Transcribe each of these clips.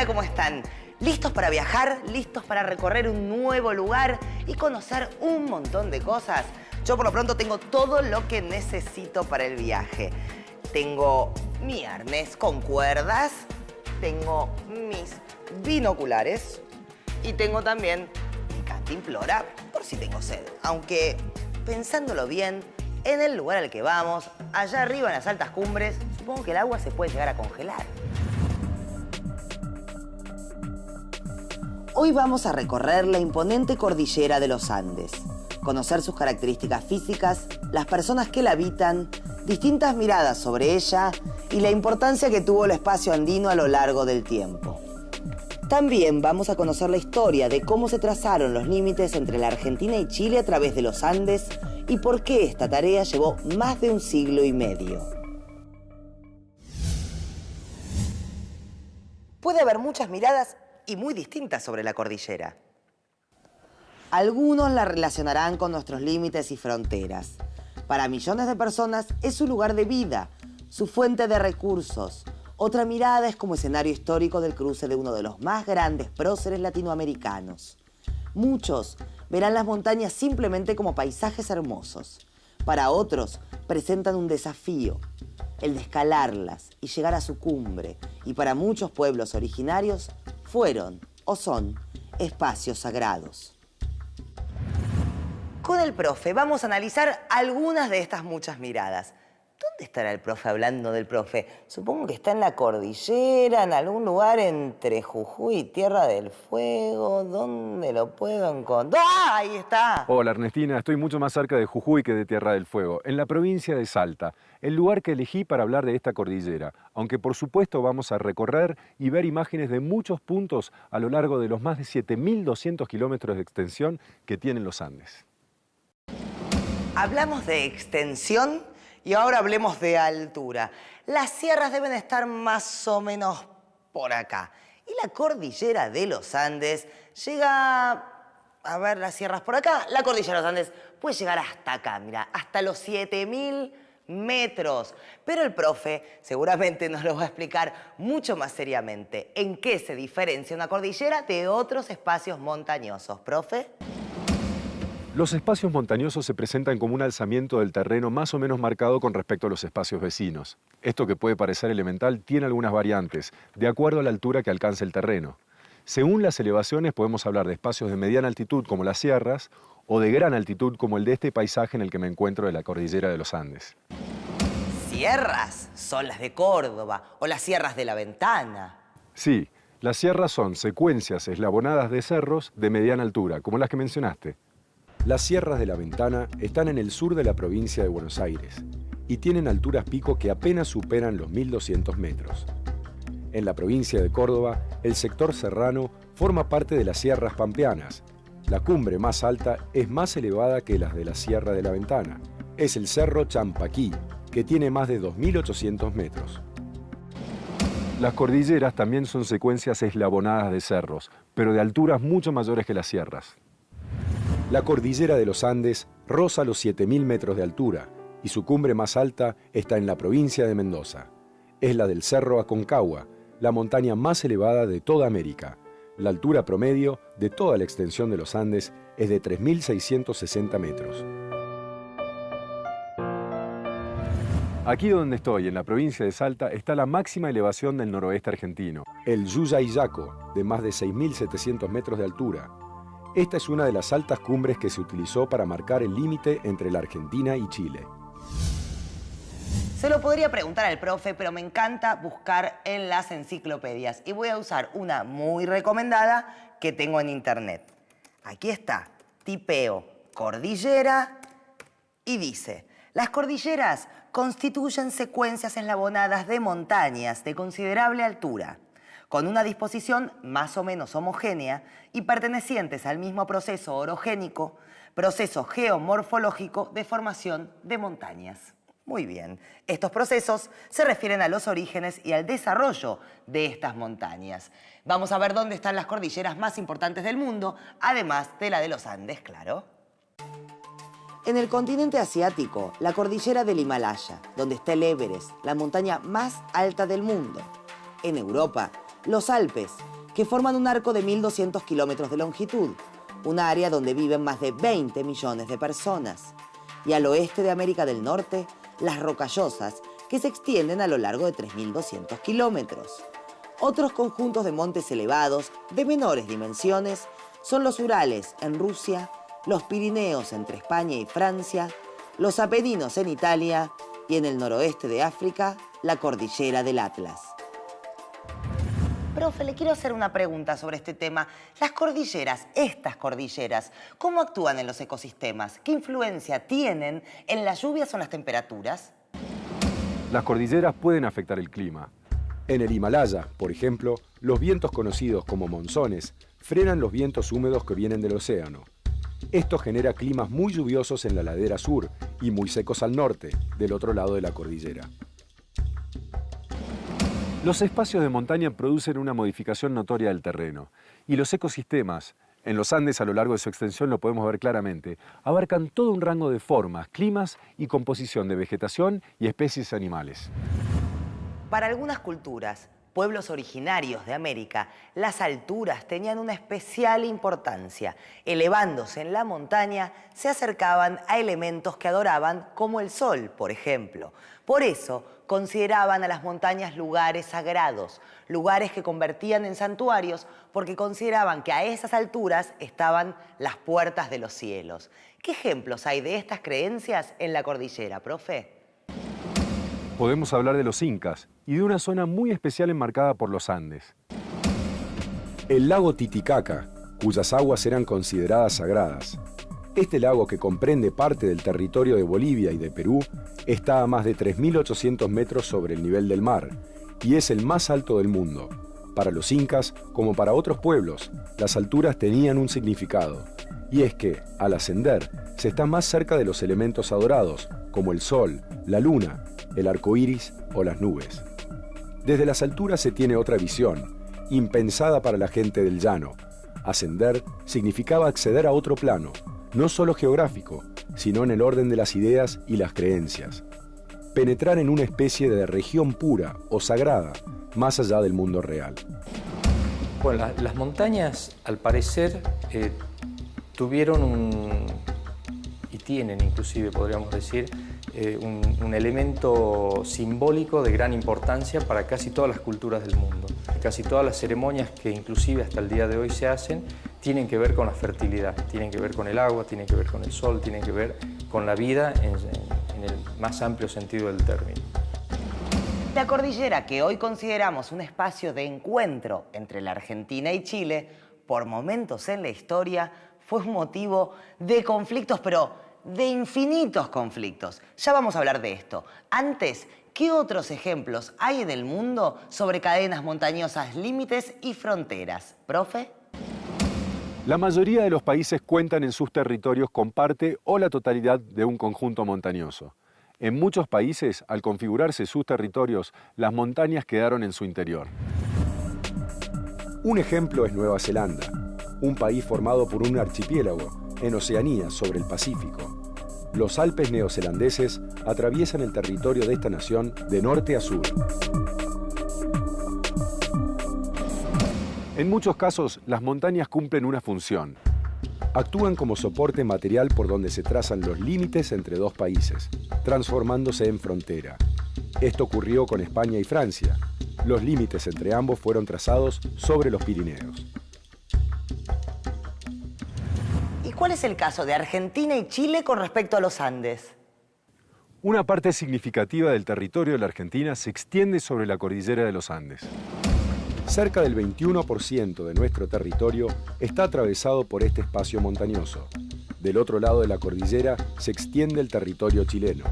Hola, ¿cómo están? ¿Listos para viajar? ¿Listos para recorrer un nuevo lugar y conocer un montón de cosas? Yo por lo pronto tengo todo lo que necesito para el viaje. Tengo mi arnés con cuerdas, tengo mis binoculares y tengo también mi cantimplora por si tengo sed. Aunque, pensándolo bien, en el lugar al que vamos, allá arriba en las altas cumbres, supongo que el agua se puede llegar a congelar. Hoy vamos a recorrer la imponente cordillera de los Andes, conocer sus características físicas, las personas que la habitan, distintas miradas sobre ella y la importancia que tuvo el espacio andino a lo largo del tiempo. También vamos a conocer la historia de cómo se trazaron los límites entre la Argentina y Chile a través de los Andes y por qué esta tarea llevó más de un siglo y medio. Puede haber muchas miradas y muy distintas sobre la cordillera. Algunos la relacionarán con nuestros límites y fronteras. Para millones de personas es su lugar de vida, su fuente de recursos. Otra mirada es como escenario histórico del cruce de uno de los más grandes próceres latinoamericanos. Muchos verán las montañas simplemente como paisajes hermosos. Para otros presentan un desafío, el de escalarlas y llegar a su cumbre. Y para muchos pueblos originarios fueron o son espacios sagrados. Con el profe vamos a analizar algunas de estas muchas miradas. ¿Dónde estará el profe hablando del profe? Supongo que está en la cordillera, en algún lugar entre Jujuy y Tierra del Fuego. ¿Dónde lo puedo encontrar? ¡Ah! Ahí está. Hola Ernestina, estoy mucho más cerca de Jujuy que de Tierra del Fuego, en la provincia de Salta, el lugar que elegí para hablar de esta cordillera, aunque por supuesto vamos a recorrer y ver imágenes de muchos puntos a lo largo de los más de 7.200 kilómetros de extensión que tienen los Andes. Hablamos de extensión y ahora hablemos de altura. Las sierras deben estar más o menos por acá. Y la cordillera de los Andes llega... A ver, las sierras por acá. La cordillera de los Andes puede llegar hasta acá, mira, hasta los 7.000 metros. Pero el profe seguramente nos lo va a explicar mucho más seriamente. ¿En qué se diferencia una cordillera de otros espacios montañosos, profe? Los espacios montañosos se presentan como un alzamiento del terreno más o menos marcado con respecto a los espacios vecinos. Esto que puede parecer elemental tiene algunas variantes, de acuerdo a la altura que alcanza el terreno. Según las elevaciones podemos hablar de espacios de mediana altitud como las sierras o de gran altitud como el de este paisaje en el que me encuentro de la cordillera de los Andes. Sierras son las de Córdoba o las sierras de la Ventana. Sí, las sierras son secuencias eslabonadas de cerros de mediana altura, como las que mencionaste. Las sierras de la Ventana están en el sur de la provincia de Buenos Aires y tienen alturas pico que apenas superan los 1.200 metros. En la provincia de Córdoba, el sector serrano forma parte de las sierras pampeanas. La cumbre más alta es más elevada que las de la Sierra de la Ventana. Es el Cerro Champaquí, que tiene más de 2.800 metros. Las cordilleras también son secuencias eslabonadas de cerros, pero de alturas mucho mayores que las sierras. La cordillera de los Andes roza los 7.000 metros de altura y su cumbre más alta está en la provincia de Mendoza. Es la del Cerro Aconcagua, la montaña más elevada de toda América. La altura promedio de toda la extensión de los Andes es de 3.660 metros. Aquí donde estoy, en la provincia de Salta, está la máxima elevación del noroeste argentino, el Yuyayaco, de más de 6.700 metros de altura. Esta es una de las altas cumbres que se utilizó para marcar el límite entre la Argentina y Chile. Se lo podría preguntar al profe, pero me encanta buscar en las enciclopedias. Y voy a usar una muy recomendada que tengo en internet. Aquí está, tipeo cordillera y dice: las cordilleras constituyen secuencias eslabonadas de montañas de considerable altura, con una disposición más o menos homogénea y pertenecientes al mismo proceso orogénico, proceso geomorfológico de formación de montañas. Muy bien, estos procesos se refieren a los orígenes y al desarrollo de estas montañas. Vamos a ver dónde están las cordilleras más importantes del mundo, además de la de los Andes, claro. En el continente asiático, la cordillera del Himalaya, donde está el Everest, la montaña más alta del mundo. En Europa, Los Alpes, que forman un arco de 1.200 kilómetros de longitud, un área donde viven más de 20 millones de personas. Y al oeste de América del Norte, las Rocallosas, que se extienden a lo largo de 3.200 kilómetros. Otros conjuntos de montes elevados, de menores dimensiones, son los Urales en Rusia, los Pirineos entre España y Francia, los Apeninos en Italia y en el noroeste de África, la cordillera del Atlas. Profe, le quiero hacer una pregunta sobre este tema. Las cordilleras, estas cordilleras, ¿cómo actúan en los ecosistemas? ¿Qué influencia tienen en las lluvias o en las temperaturas? Las cordilleras pueden afectar el clima. En el Himalaya, por ejemplo, los vientos conocidos como monzones frenan los vientos húmedos que vienen del océano. Esto genera climas muy lluviosos en la ladera sur y muy secos al norte, del otro lado de la cordillera. Los espacios de montaña producen una modificación notoria del terreno, y los ecosistemas, en los Andes a lo largo de su extensión lo podemos ver claramente, abarcan todo un rango de formas, climas y composición de vegetación y especies animales. Para algunas culturas, pueblos originarios de América, las alturas tenían una especial importancia. Elevándose en la montaña, se acercaban a elementos que adoraban, como el sol, por ejemplo. Por eso, consideraban a las montañas lugares sagrados, lugares que convertían en santuarios, porque consideraban que a esas alturas estaban las puertas de los cielos. ¿Qué ejemplos hay de estas creencias en la cordillera, profe? Podemos hablar de los incas y de una zona muy especial enmarcada por los Andes. El lago Titicaca, cuyas aguas eran consideradas sagradas. Este lago, que comprende parte del territorio de Bolivia y de Perú, está a más de 3.800 metros sobre el nivel del mar y es el más alto del mundo. Para los incas, como para otros pueblos, las alturas tenían un significado, y es que, al ascender, se está más cerca de los elementos adorados, como el sol, la luna, el arco iris o las nubes. Desde las alturas se tiene otra visión, impensada para la gente del llano. Ascender significaba acceder a otro plano, no solo geográfico, sino en el orden de las ideas y las creencias. Penetrar en una especie de región pura o sagrada, más allá del mundo real. Bueno, las montañas, al parecer, tuvieron y tienen inclusive, podríamos decir, un elemento simbólico de gran importancia para casi todas las culturas del mundo. Casi todas las ceremonias que inclusive hasta el día de hoy se hacen tienen que ver con la fertilidad, tienen que ver con el agua, tienen que ver con el sol, tienen que ver con la vida en el más amplio sentido del término. La cordillera, que hoy consideramos un espacio de encuentro entre la Argentina y Chile, por momentos en la historia fue un motivo de conflictos, pero de infinitos conflictos. Ya vamos a hablar de esto. Antes, ¿qué otros ejemplos hay en el mundo sobre cadenas montañosas, límites y fronteras? ¿Profe? La mayoría de los países cuentan en sus territorios con parte o la totalidad de un conjunto montañoso. En muchos países, al configurarse sus territorios, las montañas quedaron en su interior. Un ejemplo es Nueva Zelanda, un país formado por un archipiélago en Oceanía, sobre el Pacífico. Los Alpes neozelandeses atraviesan el territorio de esta nación de norte a sur. En muchos casos, las montañas cumplen una función. Actúan como soporte material por donde se trazan los límites entre dos países, transformándose en frontera. Esto ocurrió con España y Francia. Los límites entre ambos fueron trazados sobre los Pirineos. ¿Y cuál es el caso de Argentina y Chile con respecto a los Andes? Una parte significativa del territorio de la Argentina se extiende sobre la cordillera de los Andes. Cerca del 21% de nuestro territorio está atravesado por este espacio montañoso. Del otro lado de la cordillera se extiende el territorio chileno,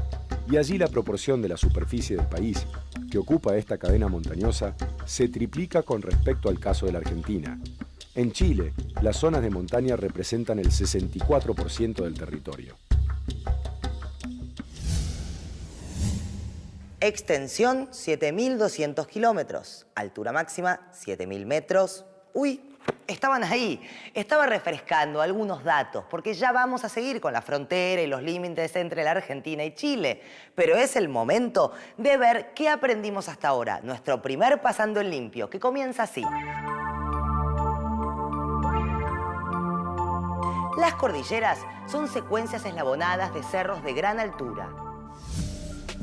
y allí la proporción de la superficie del país que ocupa esta cadena montañosa se triplica con respecto al caso de la Argentina. En Chile, las zonas de montaña representan el 64% del territorio. Extensión 7.200 kilómetros, altura máxima 7.000 metros. Uy, estaban ahí. Estaba refrescando algunos datos, porque ya vamos a seguir con la frontera y los límites entre la Argentina y Chile. Pero es el momento de ver qué aprendimos hasta ahora. Nuestro primer Pasando en Limpio, que comienza así. Las cordilleras son secuencias eslabonadas de cerros de gran altura.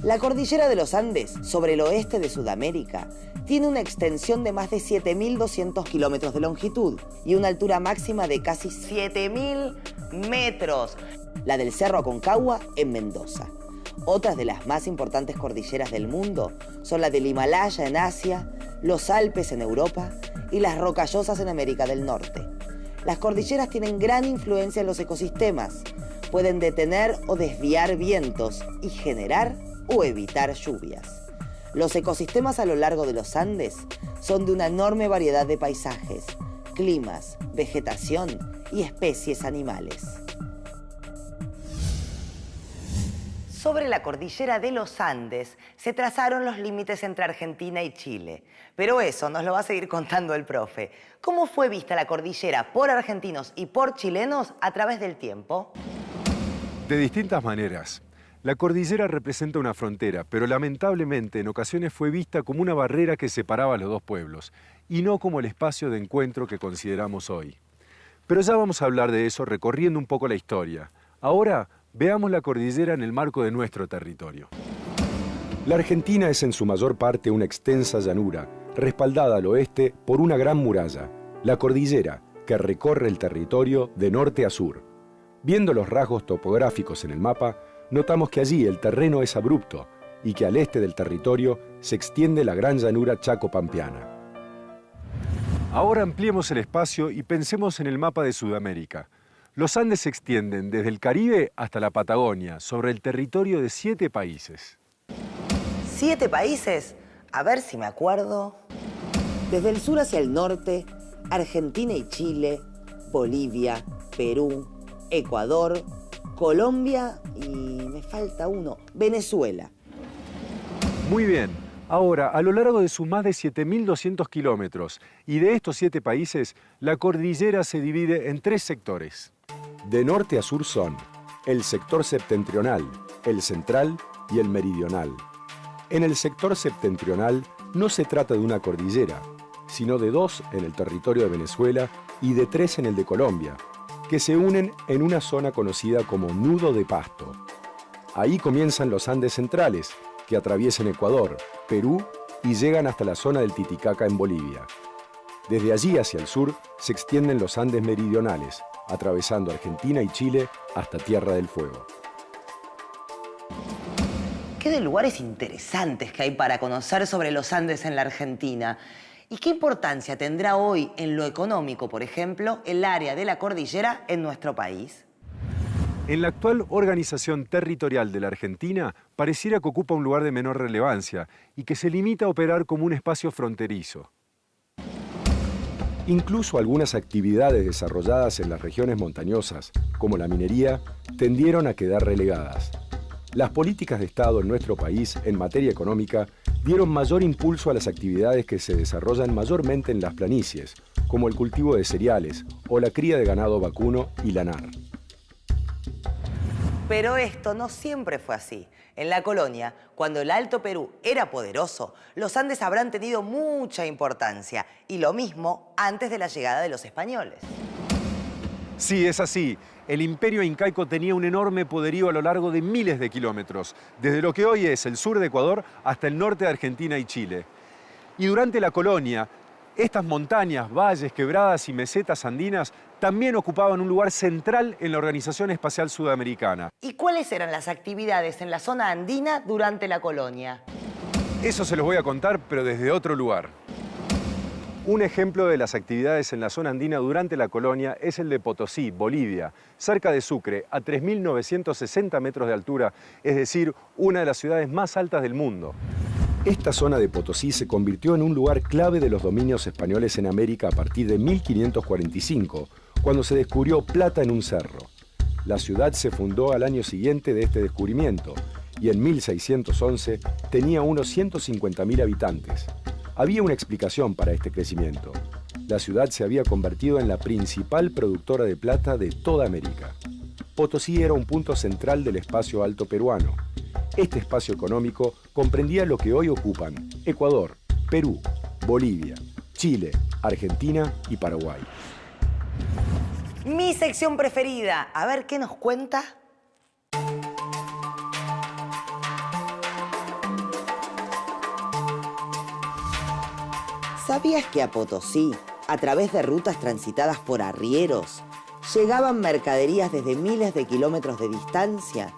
La cordillera de los Andes, sobre el oeste de Sudamérica, tiene una extensión de más de 7.200 kilómetros de longitud y una altura máxima de casi 7.000 metros. La del Cerro Aconcagua en Mendoza. Otras de las más importantes cordilleras del mundo son la del Himalaya en Asia, los Alpes en Europa y las Rocallosas en América del Norte. Las cordilleras tienen gran influencia en los ecosistemas. Pueden detener o desviar vientos y generar o evitar lluvias. Los ecosistemas a lo largo de los Andes son de una enorme variedad de paisajes, climas, vegetación y especies animales. Sobre la cordillera de los Andes se trazaron los límites entre Argentina y Chile. Pero eso nos lo va a seguir contando el profe. ¿Cómo fue vista la cordillera por argentinos y por chilenos a través del tiempo? De distintas maneras. La cordillera representa una frontera, pero lamentablemente en ocasiones fue vista como una barrera que separaba a los dos pueblos, y no como el espacio de encuentro que consideramos hoy. Pero ya vamos a hablar de eso recorriendo un poco la historia. Ahora, veamos la cordillera en el marco de nuestro territorio. La Argentina es en su mayor parte una extensa llanura, respaldada al oeste por una gran muralla, la cordillera, que recorre el territorio de norte a sur. Viendo los rasgos topográficos en el mapa, notamos que allí el terreno es abrupto y que al este del territorio se extiende la gran llanura chaco-pampeana. Ahora ampliemos el espacio y pensemos en el mapa de Sudamérica. Los Andes se extienden desde el Caribe hasta la Patagonia, sobre el territorio de 7 países. ¿7 países? A ver si me acuerdo. Desde el sur hacia el norte, Argentina y Chile, Bolivia, Perú, Ecuador, Colombia y me falta uno, Venezuela. Muy bien. Ahora, a lo largo de sus más de 7.200 kilómetros y de estos 7 países, la cordillera se divide en 3 sectores. De norte a sur son el sector septentrional, el central y el meridional. En el sector septentrional no se trata de una cordillera, sino de 2 en el territorio de Venezuela y de 3 en el de Colombia, que se unen en una zona conocida como Nudo de Pasto. Ahí comienzan los Andes centrales, que atraviesan Ecuador, Perú y llegan hasta la zona del Titicaca en Bolivia. Desde allí hacia el sur se extienden los Andes meridionales, atravesando Argentina y Chile hasta Tierra del Fuego. Qué de lugares interesantes que hay para conocer sobre los Andes en la Argentina. ¿Y qué importancia tendrá hoy en lo económico, por ejemplo, el área de la cordillera en nuestro país? En la actual organización territorial de la Argentina, pareciera que ocupa un lugar de menor relevancia y que se limita a operar como un espacio fronterizo. Incluso algunas actividades desarrolladas en las regiones montañosas, como la minería, tendieron a quedar relegadas. Las políticas de Estado en nuestro país en materia económica dieron mayor impulso a las actividades que se desarrollan mayormente en las planicies, como el cultivo de cereales o la cría de ganado vacuno y lanar. Pero esto no siempre fue así. En la colonia, cuando el Alto Perú era poderoso, los Andes habrán tenido mucha importancia, y lo mismo antes de la llegada de los españoles. Sí, es así. El imperio incaico tenía un enorme poderío a lo largo de miles de kilómetros, desde lo que hoy es el sur de Ecuador hasta el norte de Argentina y Chile. Y durante la colonia, estas montañas, valles, quebradas y mesetas andinas también ocupaban un lugar central en la Organización Espacial Sudamericana. ¿Y cuáles eran las actividades en la zona andina durante la colonia? Eso se los voy a contar, pero desde otro lugar. Un ejemplo de las actividades en la zona andina durante la colonia es el de Potosí, Bolivia, cerca de Sucre, a 3.960 metros de altura, es decir, una de las ciudades más altas del mundo. Esta zona de Potosí se convirtió en un lugar clave de los dominios españoles en América a partir de 1545, cuando se descubrió plata en un cerro. La ciudad se fundó al año siguiente de este descubrimiento y en 1611 tenía unos 150.000 habitantes. Había una explicación para este crecimiento. la ciudad se había convertido en la principal productora de plata de toda América. Potosí era un punto central del espacio alto peruano. Este espacio económico comprendía lo que hoy ocupan Ecuador, Perú, Bolivia, Chile, Argentina y Paraguay. Mi sección preferida. A ver qué nos cuenta. ¿Sabías que a Potosí, a través de rutas transitadas por arrieros, llegaban mercaderías desde miles de kilómetros de distancia?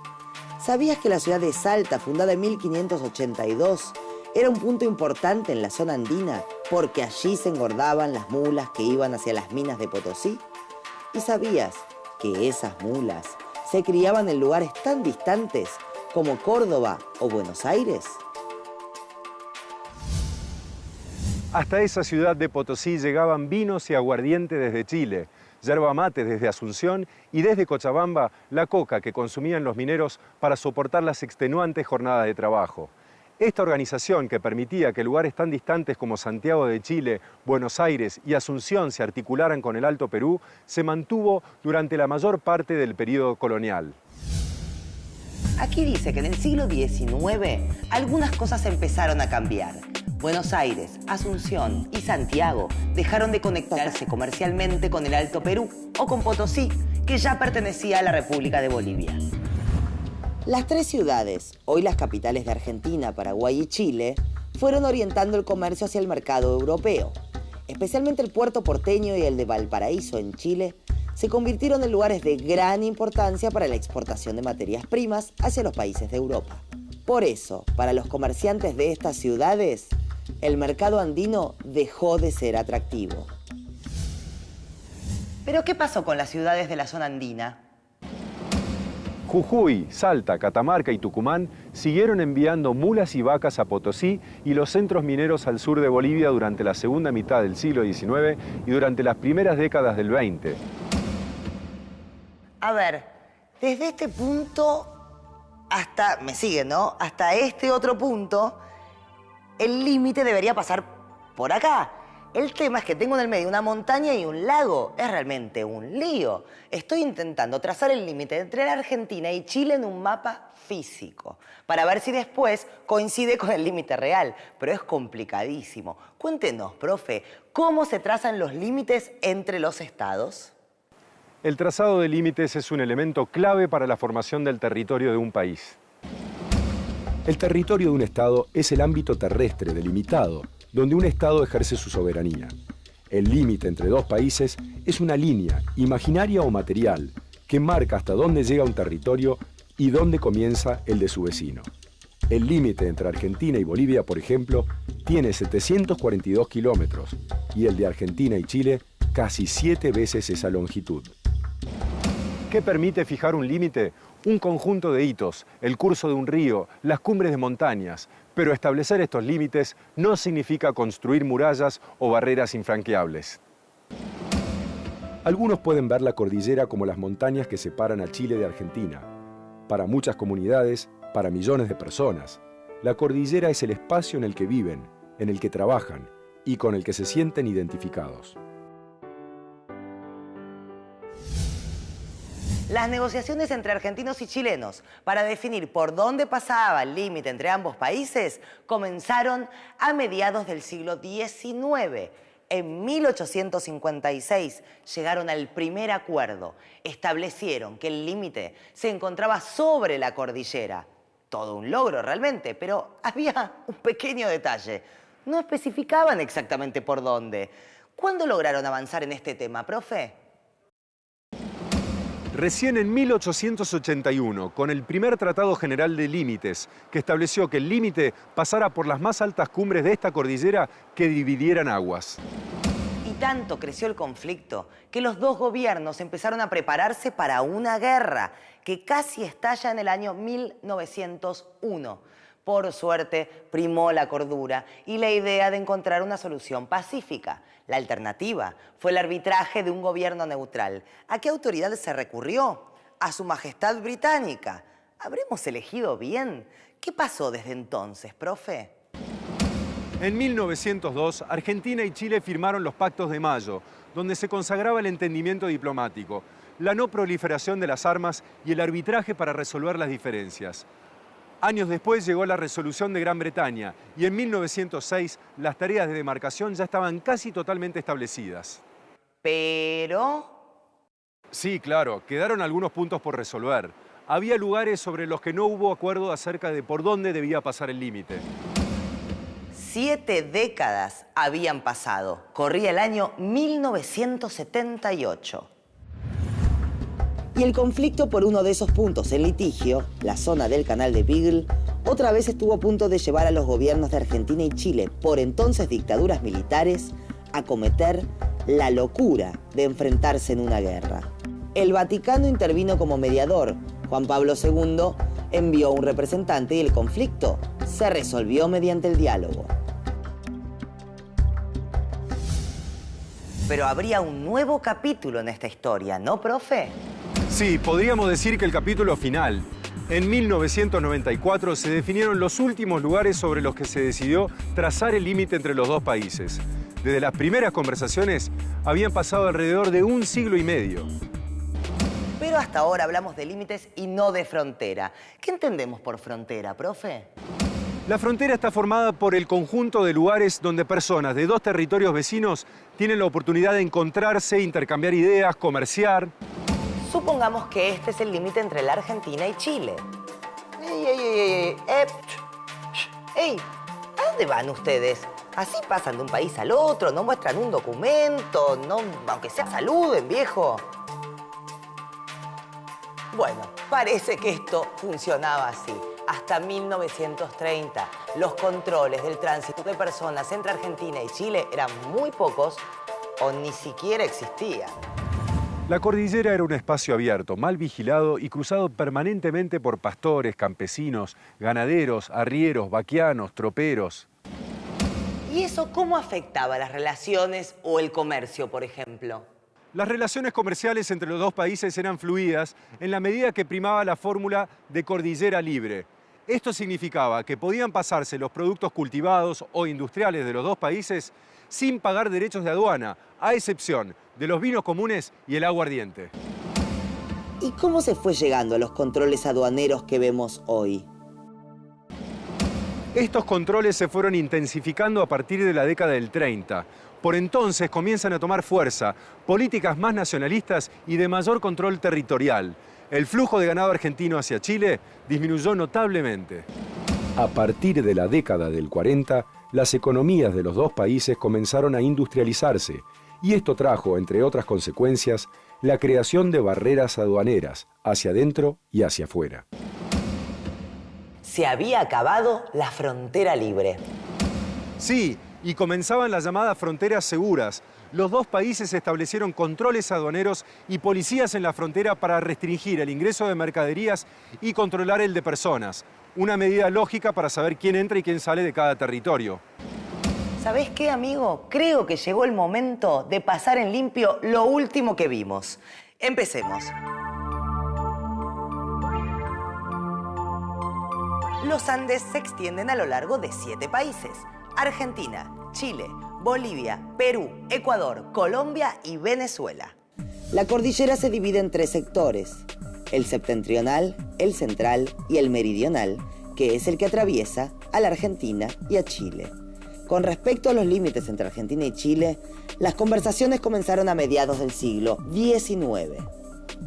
¿Sabías que la ciudad de Salta, fundada en 1582, era un punto importante en la zona andina porque allí se engordaban las mulas que iban hacia las minas de Potosí? ¿Y sabías que esas mulas se criaban en lugares tan distantes como Córdoba o Buenos Aires? Hasta esa ciudad de Potosí llegaban vinos y aguardiente desde Chile, yerba mate desde Asunción y desde Cochabamba la coca que consumían los mineros para soportar las extenuantes jornadas de trabajo. Esta organización que permitía que lugares tan distantes como Santiago de Chile, Buenos Aires y Asunción se articularan con el Alto Perú, se mantuvo durante la mayor parte del periodo colonial. Aquí dice que en el siglo XIX algunas cosas empezaron a cambiar. Buenos Aires, Asunción y Santiago dejaron de conectarse comercialmente con el Alto Perú o con Potosí, que ya pertenecía a la República de Bolivia. Las tres ciudades, hoy las capitales de Argentina, Paraguay y Chile, fueron orientando el comercio hacia el mercado europeo. Especialmente el puerto porteño y el de Valparaíso en Chile se convirtieron en lugares de gran importancia para la exportación de materias primas hacia los países de Europa. Por eso, para los comerciantes de estas ciudades, el mercado andino dejó de ser atractivo. ¿Pero qué pasó con las ciudades de la zona andina? Jujuy, Salta, Catamarca y Tucumán siguieron enviando mulas y vacas a Potosí y los centros mineros al sur de Bolivia durante la segunda mitad del siglo XIX y durante las primeras décadas del XX. A ver, desde este punto hasta, me sigue, ¿no? Hasta este otro punto, el límite debería pasar por acá. El tema es que tengo en el medio una montaña y un lago. Es realmente un lío. Estoy intentando trazar el límite entre la Argentina y Chile en un mapa físico para ver si después coincide con el límite real. Pero es complicadísimo. Cuéntenos, profe, ¿cómo se trazan los límites entre los estados? El trazado de límites es un elemento clave para la formación del territorio de un país. El territorio de un estado es el ámbito terrestre delimitado, donde un estado ejerce su soberanía. El límite entre dos países es una línea, imaginaria o material, que marca hasta dónde llega un territorio y dónde comienza el de su vecino. El límite entre Argentina y Bolivia, por ejemplo, tiene 742 kilómetros y el de Argentina y Chile casi 7 veces esa longitud. ¿Qué permite fijar un límite? Un conjunto de hitos, el curso de un río, las cumbres de montañas. Pero establecer estos límites no significa construir murallas o barreras infranqueables. Algunos pueden ver la cordillera como las montañas que separan a Chile de Argentina. Para muchas comunidades, para millones de personas, la cordillera es el espacio en el que viven, en el que trabajan y con el que se sienten identificados. Las negociaciones entre argentinos y chilenos para definir por dónde pasaba el límite entre ambos países comenzaron a mediados del siglo XIX. En 1856 llegaron al primer acuerdo. Establecieron que el límite se encontraba sobre la cordillera. Todo un logro realmente, pero había un pequeño detalle. No especificaban exactamente por dónde. ¿Cuándo lograron avanzar en este tema, profe? Recién en 1881, con el primer Tratado General de Límites, que estableció que el límite pasara por las más altas cumbres de esta cordillera que dividieran aguas. Y tanto creció el conflicto que los dos gobiernos empezaron a prepararse para una guerra que casi estalla en el año 1901. Por suerte, primó la cordura y la idea de encontrar una solución pacífica. La alternativa fue el arbitraje de un gobierno neutral. ¿A qué autoridad se recurrió? A Su Majestad Británica. ¿Habremos elegido bien? ¿Qué pasó desde entonces, profe? En 1902, Argentina y Chile firmaron los Pactos de Mayo, donde se consagraba el entendimiento diplomático, la no proliferación de las armas y el arbitraje para resolver las diferencias. Años después llegó la Resolución de Gran Bretaña y en 1906 las tareas de demarcación ya estaban casi totalmente establecidas. Pero... Sí, claro, quedaron algunos puntos por resolver. Había lugares sobre los que no hubo acuerdo acerca de por dónde debía pasar el límite. 7 décadas habían pasado. Corría el año 1978. Y el conflicto por uno de esos puntos en litigio, la zona del Canal de Beagle, otra vez estuvo a punto de llevar a los gobiernos de Argentina y Chile, por entonces dictaduras militares, a cometer la locura de enfrentarse en una guerra. El Vaticano intervino como mediador. Juan Pablo II envió un representante y el conflicto se resolvió mediante el diálogo. Pero habría un nuevo capítulo en esta historia, ¿no, profe? Sí, podríamos decir que el capítulo final. En 1994 se definieron los últimos lugares sobre los que se decidió trazar el límite entre los dos países. Desde las primeras conversaciones habían pasado alrededor de 1 siglo y medio. Pero hasta ahora hablamos de límites y no de frontera. ¿Qué entendemos por frontera, profe? La frontera está formada por el conjunto de lugares donde personas de dos territorios vecinos tienen la oportunidad de encontrarse, intercambiar ideas, comerciar. Supongamos que este es el límite entre la Argentina y Chile. ¡Ey! ¿A dónde van ustedes? Así pasan de un país al otro, no muestran un documento, no, aunque sea saluden, viejo. Bueno, parece que esto funcionaba así. Hasta 1930, los controles del tránsito de personas entre Argentina y Chile eran muy pocos o ni siquiera existían. La cordillera era un espacio abierto, mal vigilado y cruzado permanentemente por pastores, campesinos, ganaderos, arrieros, vaquianos, troperos. ¿Y eso cómo afectaba las relaciones o el comercio, por ejemplo? Las relaciones comerciales entre los dos países eran fluidas en la medida que primaba la fórmula de cordillera libre. Esto significaba que podían pasarse los productos cultivados o industriales de los dos países sin pagar derechos de aduana, a excepción de los vinos comunes y el aguardiente. ¿Y cómo se fue llegando a los controles aduaneros que vemos hoy? Estos controles se fueron intensificando a partir de la década del 30. Por entonces comienzan a tomar fuerza políticas más nacionalistas y de mayor control territorial. El flujo de ganado argentino hacia Chile disminuyó notablemente. A partir de la década del 40, las economías de los dos países comenzaron a industrializarse y esto trajo, entre otras consecuencias, la creación de barreras aduaneras hacia adentro y hacia afuera. Se había acabado la frontera libre. Sí, y comenzaban las llamadas fronteras seguras. Los dos países establecieron controles aduaneros y policías en la frontera para restringir el ingreso de mercaderías y controlar el de personas. Una medida lógica para saber quién entra y quién sale de cada territorio. ¿Sabés qué, amigo? Creo que llegó el momento de pasar en limpio lo último que vimos. Empecemos. Los Andes se extienden a lo largo de 7 países. Argentina, Chile, Bolivia, Perú, Ecuador, Colombia y Venezuela. La cordillera se divide en 3 sectores. El septentrional, el central y el meridional, que es el que atraviesa a la Argentina y a Chile. Con respecto a los límites entre Argentina y Chile, las conversaciones comenzaron a mediados del siglo XIX.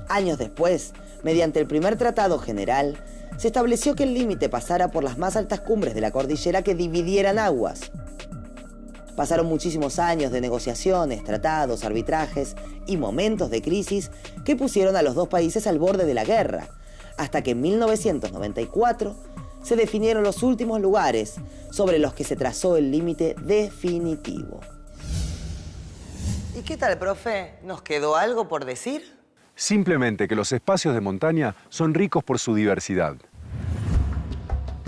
Años después, mediante el primer tratado general, se estableció que el límite pasara por las más altas cumbres de la cordillera que dividieran aguas. Pasaron muchísimos años de negociaciones, tratados, arbitrajes y momentos de crisis que pusieron a los dos países al borde de la guerra, hasta que en 1994 se definieron los últimos lugares sobre los que se trazó el límite definitivo. ¿Y qué tal, profe? ¿Nos quedó algo por decir? Simplemente que los espacios de montaña son ricos por su diversidad.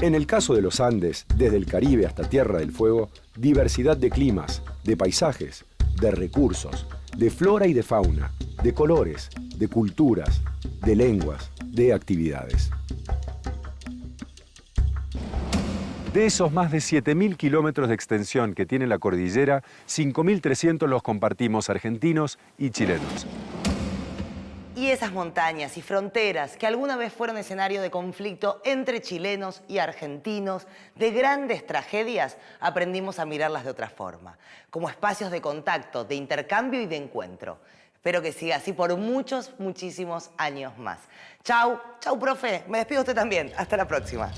En el caso de los Andes, desde el Caribe hasta Tierra del Fuego, diversidad de climas, de paisajes, de recursos, de flora y de fauna, de colores, de culturas, de lenguas, de actividades. De esos más de 7.000 kilómetros de extensión que tiene la cordillera, 5.300 los compartimos argentinos y chilenos. Y esas montañas y fronteras que alguna vez fueron escenario de conflicto entre chilenos y argentinos, de grandes tragedias, aprendimos a mirarlas de otra forma, como espacios de contacto, de intercambio y de encuentro. Espero que siga así por muchísimos años más. Chau, chau, profe. Me despido de usted también. Hasta la próxima.